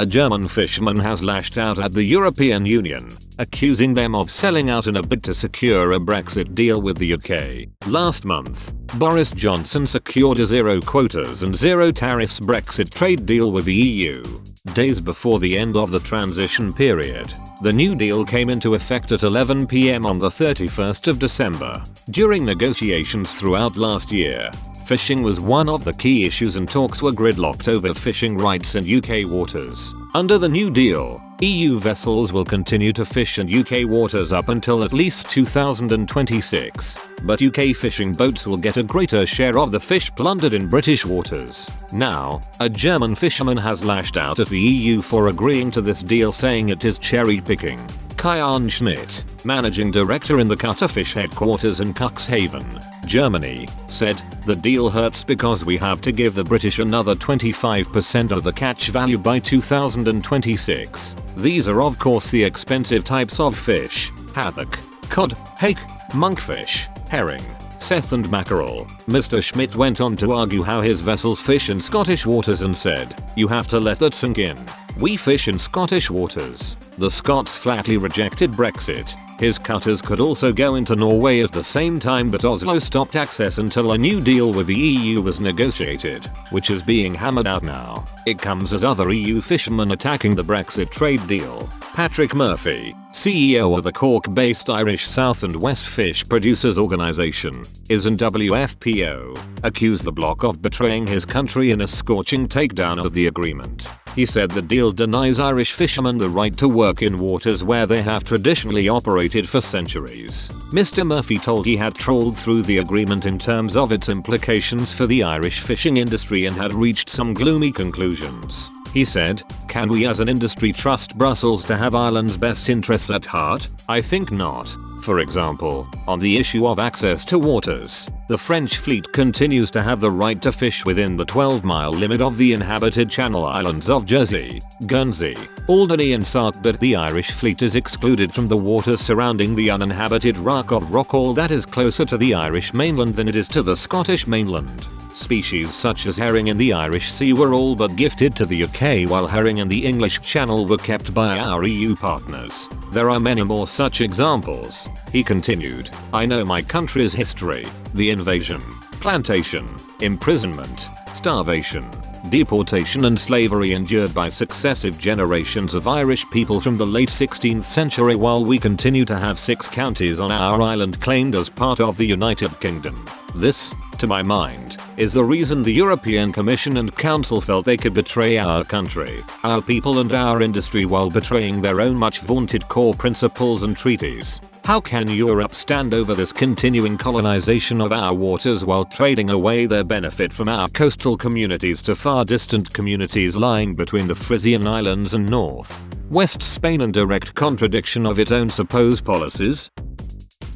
A German fisherman has lashed out at the European Union, accusing them of selling out in a bid to secure a Brexit deal with the UK. Last month, Boris Johnson secured a zero quotas and zero tariffs Brexit trade deal with the EU. Days before the end of the transition period, the new deal came into effect at 11 p.m. on the 31st of December. During negotiations throughout last year, fishing was one of the key issues and talks were gridlocked over fishing rights in UK waters. Under the new deal, EU vessels will continue to fish in UK waters up until at least 2026, but UK fishing boats will get a greater share of the fish plundered in British waters. Now, a German fisherman has lashed out at the EU for agreeing to this deal, saying it is cherry-picking. Kai-Arne Schmidt, managing director in the Cuttlefish headquarters in Cuxhaven, Germany, said, "The deal hurts because we have to give the British another 25% of the catch value by 2026. These are of course the expensive types of fish: haddock, cod, hake, monkfish, herring, Seth and mackerel." Mr. Schmidt went on to argue how his vessels fish in Scottish waters and said, "You have to let that sink in. We fish in Scottish waters." The Scots flatly rejected Brexit. His cutters could also go into Norway at the same time, but Oslo stopped access until a new deal with the EU was negotiated, which is being hammered out now. It comes as other EU fishermen attacking the Brexit trade deal. Patrick Murphy, CEO of the Cork-based Irish South and West Fish Producers Organisation, is in WFPO, accused the bloc of betraying his country in a scorching takedown of the agreement. He said the deal denies Irish fishermen the right to work in waters where they have traditionally operated for centuries. Mr. Murphy told he had trawled through the agreement in terms of its implications for the Irish fishing industry and had reached some gloomy conclusions. He said, "Can we as an industry trust Brussels to have Ireland's best interests at heart? I think not." For example, on the issue of access to waters, the French fleet continues to have the right to fish within the 12-mile limit of the inhabited Channel Islands of Jersey, Guernsey, Alderney and Sark, but the Irish fleet is excluded from the waters surrounding the uninhabited Rock of Rockall that is closer to the Irish mainland than it is to the Scottish mainland. Species such as herring in the Irish Sea were all but gifted to the UK, while herring in the English Channel were kept by our EU partners. There are many more such examples. He continued, "I know my country's history: the invasion, plantation, imprisonment, starvation, deportation and slavery endured by successive generations of Irish people from the late 16th century, while we continue to have 6 counties on our island claimed as part of the United Kingdom. This, to my mind, is the reason the European Commission and Council felt they could betray our country, our people and our industry while betraying their own much vaunted core principles and treaties. How can Europe stand over this continuing colonization of our waters while trading away their benefit from our coastal communities to far distant communities lying between the Frisian Islands and North West Spain, in direct contradiction of its own supposed policies?